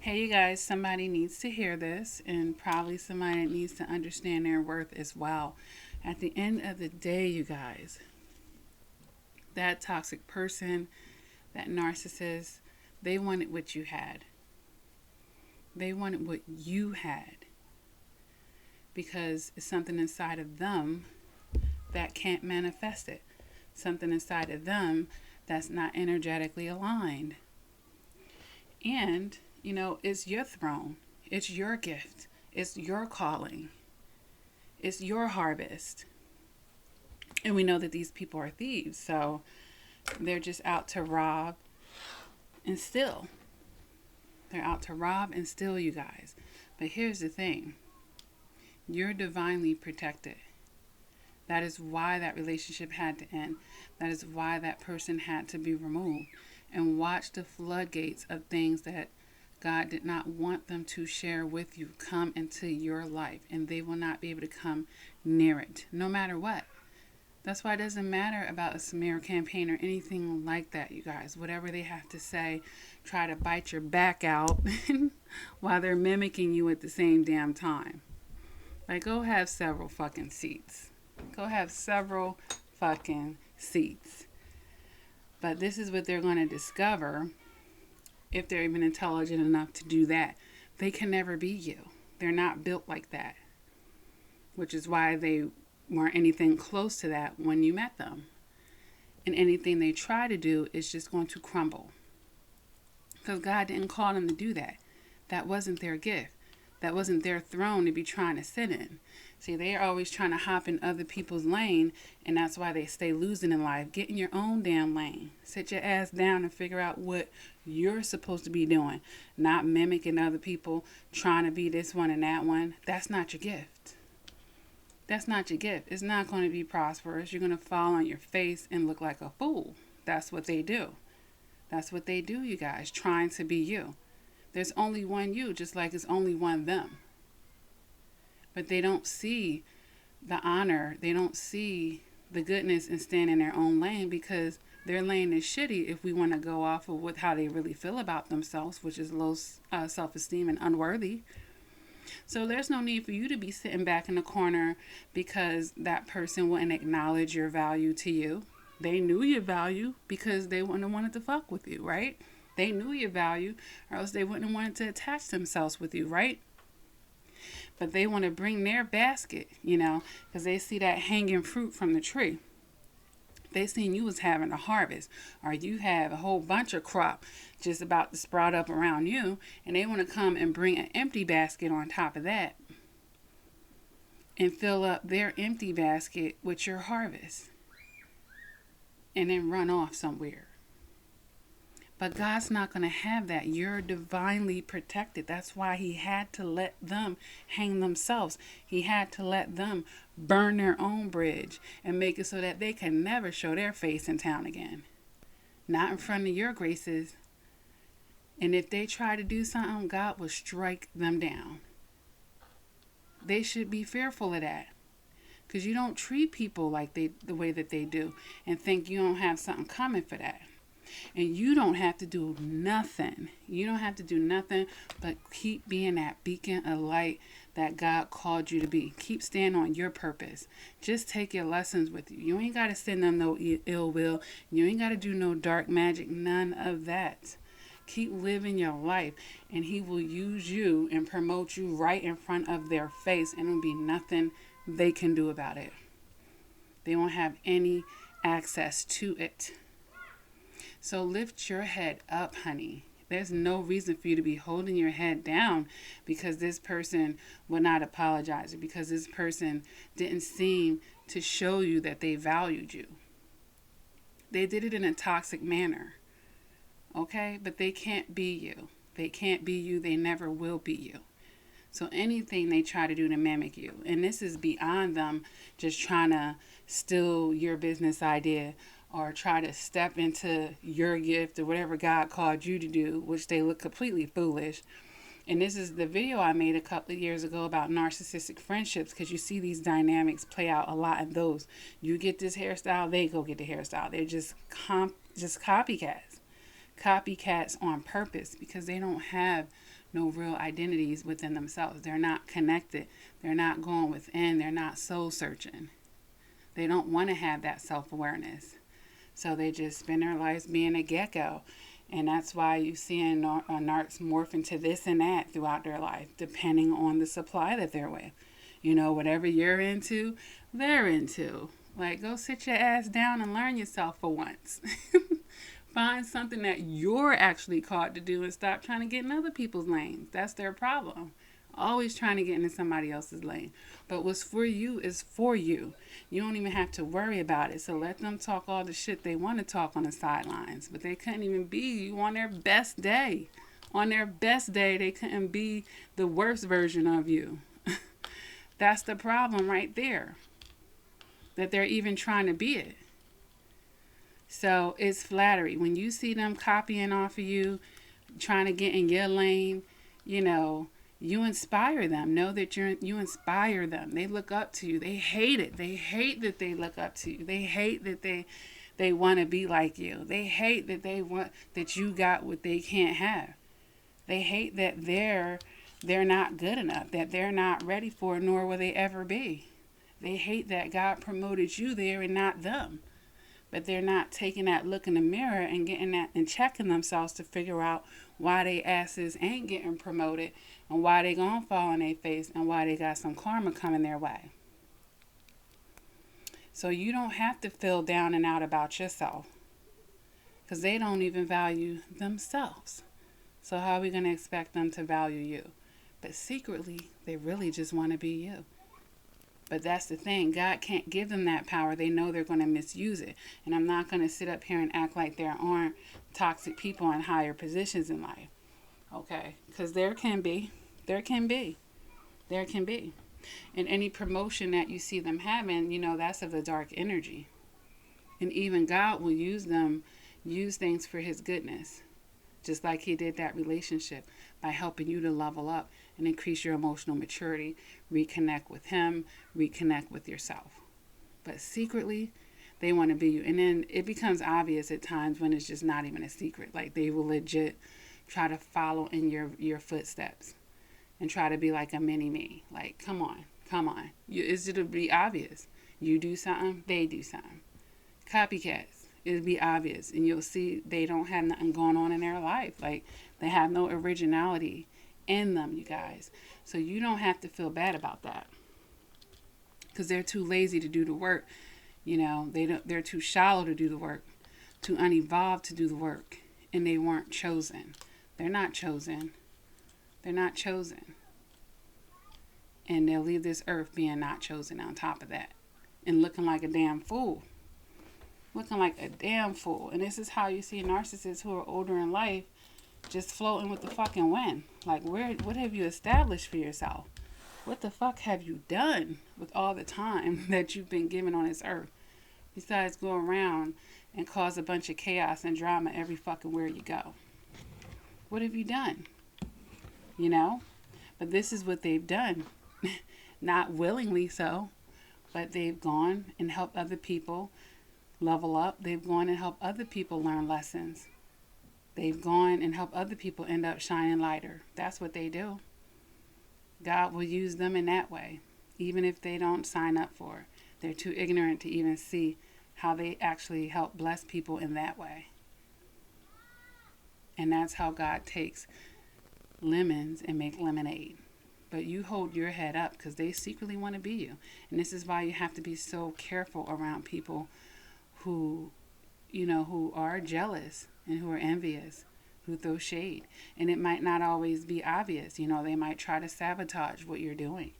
Hey, you guys, somebody needs to hear this, and probably somebody needs to understand their worth as well. At the end of the day, you guys, that toxic person, that narcissist, they wanted what you had. They wanted what you had because it's something inside of them that can't manifest it, something inside of them that's not energetically aligned. And, it's your throne, it's your gift, it's your calling, it's your harvest. And we know that these people are thieves, so they're just out to rob and steal. They're out to rob and steal, you guys. But here's the thing, you're divinely protected. That is why that relationship had to end. That is why that person had to be removed. And watch the floodgates of things that God did not want them to share with you come into your life. And they will not be able to come near it, no matter what. That's why it doesn't matter about a smear campaign or anything like that, you guys. Whatever they have to say, try to bite your back out while they're mimicking you at the same damn time. Like, go have several fucking seats. Go have several fucking seats. But this is what they're going to discover if they're even intelligent enough to do that. They can never be you. They're not built like that. Which is why they weren't anything close to that when you met them. And anything they try to do is just going to crumble. Because God didn't call them to do that. That wasn't their gift. That wasn't their throne to be trying to sit in. See, they're always trying to hop in other people's lane, and that's why they stay losing in life. Get in your own damn lane. Sit your ass down and figure out what you're supposed to be doing. Not mimicking other people, trying to be this one and that one. That's not your gift. That's not your gift. It's not going to be prosperous. You're going to fall on your face and look like a fool. That's what they do. That's what they do, you guys, trying to be you. There's only one you, just like it's only one them. But they don't see the honor. They don't see the goodness in staying in their own lane because their lane is shitty if we want to go off of how they really feel about themselves, which is low self-esteem and unworthy. So there's no need for you to be sitting back in the corner because that person wouldn't acknowledge your value to you. They knew your value because they wouldn't have wanted to fuck with you, right? They knew your value or else they wouldn't have wanted to attach themselves with you, right? But they want to bring their basket, because they see that hanging fruit from the tree. They seen you was having a harvest or you have a whole bunch of crop just about to sprout up around you, and they want to come and bring an empty basket on top of that and fill up their empty basket with your harvest and then run off somewhere. But God's not going to have that. You're divinely protected. That's why he had to let them hang themselves. He had to let them burn their own bridge and make it so that they can never show their face in town again. Not in front of your graces. And if they try to do something, God will strike them down. They should be fearful of that. Because you don't treat people like the way that they do and think you don't have something coming for that. And you don't have to do nothing. You don't have to do nothing but keep being that beacon of light that God called you to be. Keep standing on your purpose. Just take your lessons with you. You ain't got to send them no ill will. You ain't got to do no dark magic. None of that. Keep living your life and he will use you and promote you right in front of their face, and it'll be nothing they can do about it. They won't have any access to it. So lift your head up, honey. There's no reason for you to be holding your head down because this person will not apologize or because this person didn't seem to show you that they valued you. They did it in a toxic manner. Okay? But they can't be you. They can't be you. They never will be you. So anything they try to do to mimic you, and this is beyond them just trying to steal your business idea or try to step into your gift or whatever God called you to do, which they look completely foolish. And this is the video I made a couple of years ago about narcissistic friendships, because you see these dynamics play out a lot in those. You get this hairstyle, they go get the hairstyle. They're just copycats. copycats on purpose because they don't have no real identities within themselves. They're not connected. They're not going within. They're not soul searching. They don't want to have that self-awareness. So they just spend their lives being a gecko. And that's why you see narcs morph into this and that throughout their life, depending on the supply that they're with. You know, whatever you're into, they're into. Like, go sit your ass down and learn yourself for once. Find something that you're actually called to do and stop trying to get in other people's lanes. That's their problem. Always trying to get into somebody else's lane. But what's for you is for you. You don't even have to worry about it. So let them talk all the shit they want to talk on the sidelines. But they couldn't even be you on their best day. On their best day, they couldn't be the worst version of you. That's the problem right there. That they're even trying to be it. So it's flattery. When you see them copying off of you, trying to get in your lane, you know, you inspire them. Know that you inspire them. They look up to you. They hate it. They hate that they look up to you. They hate that they want to be like you. They hate that they want that you got what they can't have. They hate that they're not good enough, that they're not ready for it, nor will they ever be. They hate that God promoted you there and not them. But they're not taking that look in the mirror and getting that and checking themselves to figure out why they asses ain't getting promoted and why they gonna fall on their face and why they got some karma coming their way. So you don't have to feel down and out about yourself because they don't even value themselves. So how are we going to expect them to value you? But secretly, they really just want to be you. But that's the thing. God can't give them that power. They know they're going to misuse it. And I'm not going to sit up here and act like there aren't toxic people in higher positions in life. Okay? Because there can be. There can be. There can be. And any promotion that you see them having, you know, that's of the dark energy. And even God will use things for his goodness. Just like he did that relationship by helping you to level up and increase your emotional maturity, reconnect with him, reconnect with yourself. But secretly, they want to be you. And then it becomes obvious at times when it's just not even a secret. Like they will legit try to follow in your footsteps and try to be like a mini-me. Like, come on. It'll be obvious. You do something, they do something. Copycats. It'll be obvious, and you'll see they don't have nothing going on in their life. Like, they have no originality in them, you guys. So you don't have to feel bad about that because they're too lazy to do the work. You know, they're too shallow to do the work, too unevolved to do the work, and they weren't chosen. They're not chosen. They're not chosen. And they'll leave this earth being not chosen on top of that and looking like a damn fool. Looking like a damn fool. And this is how you see narcissists who are older in life just floating with the fucking wind. Like, what have you established for yourself? What the fuck have you done with all the time that you've been given on this earth? Besides go around and cause a bunch of chaos and drama every fucking where you go. What have you done? You know? But this is what they've done. Not willingly so. But they've gone and helped other people level up. They've gone and helped other people learn lessons. They've gone and helped other people end up shining lighter. That's what they do. God will use them in that way, even if they don't sign up for it. They're too ignorant to even see how they actually help bless people in that way. And that's how God takes lemons and make lemonade. But you hold your head up because they secretly want to be you. And this is why you have to be so careful around people who, you know, who are jealous and who are envious, who throw shade. And it might not always be obvious. You know, they might try to sabotage what you're doing.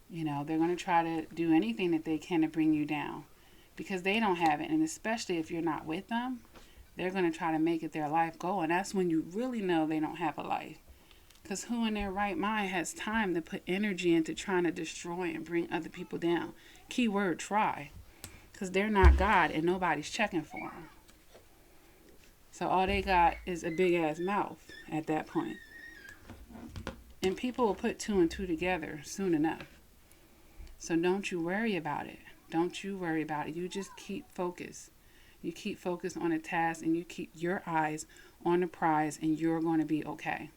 You know, they're going to try to do anything that they can to bring you down because they don't have it. And especially if you're not with them, they're going to try to make it their life goal. And that's when you really know they don't have a life. Because who in their right mind has time to put energy into trying to destroy and bring other people down? Keyword, try. Because they're not God and nobody's checking for them. So all they got is a big ass mouth at that point. And people will put two and two together soon enough. So don't you worry about it. Don't you worry about it. You just keep focused. You keep focused on a task and you keep your eyes on the prize, and you're going to be okay.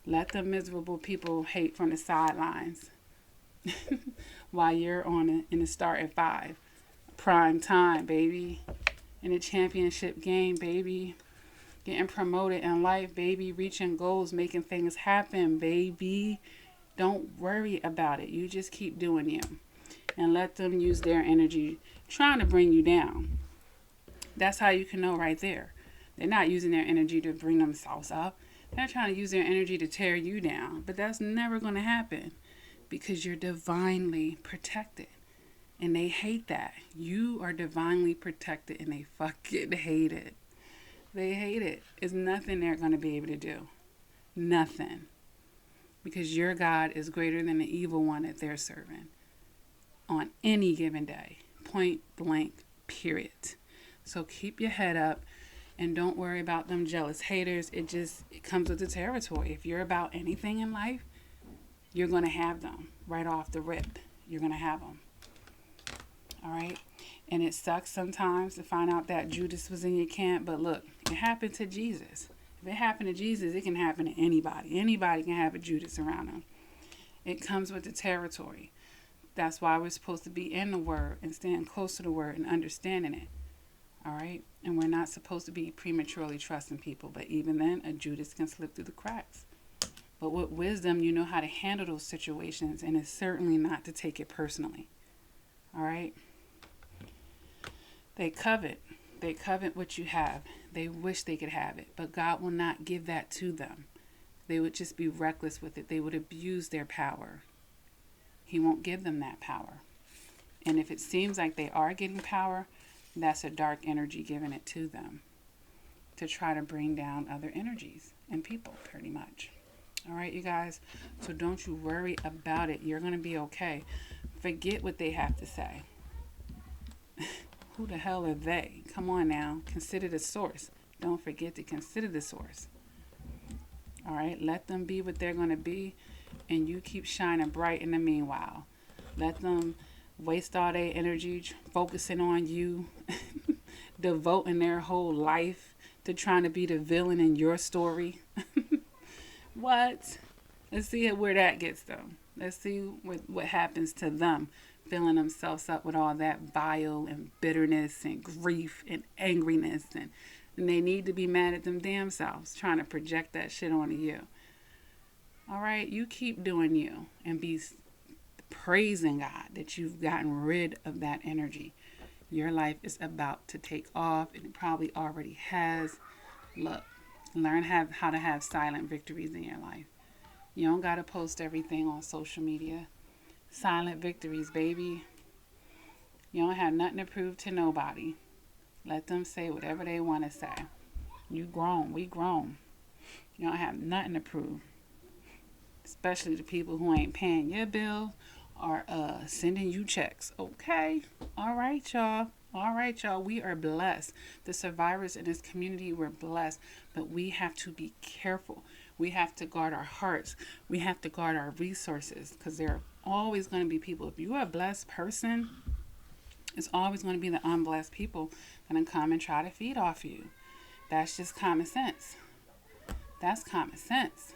Let the miserable people hate from the sidelines while you're in the start at 5. Prime time, baby. In the championship game, baby. Getting promoted in life, baby. Reaching goals, making things happen, baby. Don't worry about it. You just keep doing you. And let them use their energy trying to bring you down. That's how you can know right there. They're not using their energy to bring themselves up. They're trying to use their energy to tear you down. But that's never going to happen because you're divinely protected. And they hate that. You are divinely protected and they fucking hate it. They hate it. It's nothing they're going to be able to do. Nothing. Because your God is greater than the evil one that they're serving. On any given day. Point blank, period. So keep your head up and don't worry about them jealous haters. It comes with the territory. If you're about anything in life, you're going to have them right off the rip. You're going to have them. All right? And it sucks sometimes to find out that Judas was in your camp. But look, it happened to Jesus. If it happened to Jesus, it can happen to anybody. Anybody can have a Judas around them. It comes with the territory. That's why we're supposed to be in the Word and staying close to the Word and understanding it. All right? And we're not supposed to be prematurely trusting people. But even then, a Judas can slip through the cracks. But with wisdom, you know how to handle those situations. And it's certainly not to take it personally. All right? They covet. They covet what you have. They wish they could have it. But God will not give that to them. They would just be reckless with it. They would abuse their power. He won't give them that power. And if it seems like they are getting power, that's a dark energy giving it to them to try to bring down other energies and people, pretty much. All right, you guys? So don't you worry about it. You're going to be okay. Forget what they have to say. Who the hell are they? Come on now. Consider the source. Don't forget to consider the source. All right? Let them be what they're going to be. And you keep shining bright in the meanwhile. Let them waste all their energy focusing on you. Devoting their whole life to trying to be the villain in your story. What? Let's see where that gets them. Let's see what happens to them. Filling themselves up with all that bile and bitterness and grief and angriness. And they need to be mad at them damn selves. Trying to project that shit onto you. All right, you keep doing you and be praising God that you've gotten rid of that energy. Your life is about to take off, and it probably already has. Look, learn how to have silent victories in your life. You don't got to post everything on social media. Silent victories, baby. You don't have nothing to prove to nobody. Let them say whatever they want to say. You grown. We grown. You don't have nothing to prove. Especially the people who ain't paying your bill or sending you checks. Okay. All right, y'all. All right, y'all. We are blessed. The survivors in this community, we're blessed. But we have to be careful. We have to guard our hearts. We have to guard our resources. Because there are always going to be people. If you're a blessed person, it's always going to be the unblessed people going to come and try to feed off you. That's just common sense. That's common sense.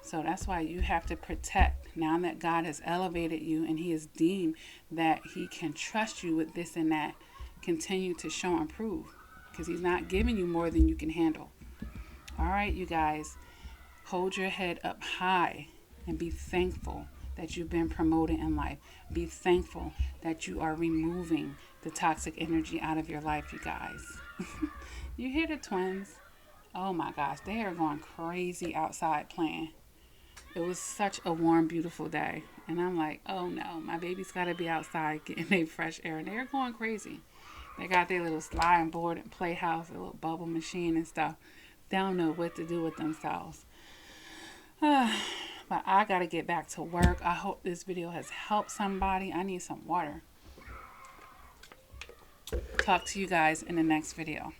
So that's why you have to protect. Now that God has elevated you and he has deemed that he can trust you with this and that, continue to show and prove. Because he's not giving you more than you can handle. All right, you guys. Hold your head up high and be thankful that you've been promoted in life. Be thankful that you are removing the toxic energy out of your life, you guys. You hear the twins? Oh my gosh, they are going crazy outside playing. It was such a warm, beautiful day. And I'm like, oh no, my baby's got to be outside getting their fresh air. And they're going crazy. They got their little sliding board and playhouse, a little bubble machine and stuff. They don't know what to do with themselves. But I got to get back to work. I hope this video has helped somebody. I need some water. Talk to you guys in the next video.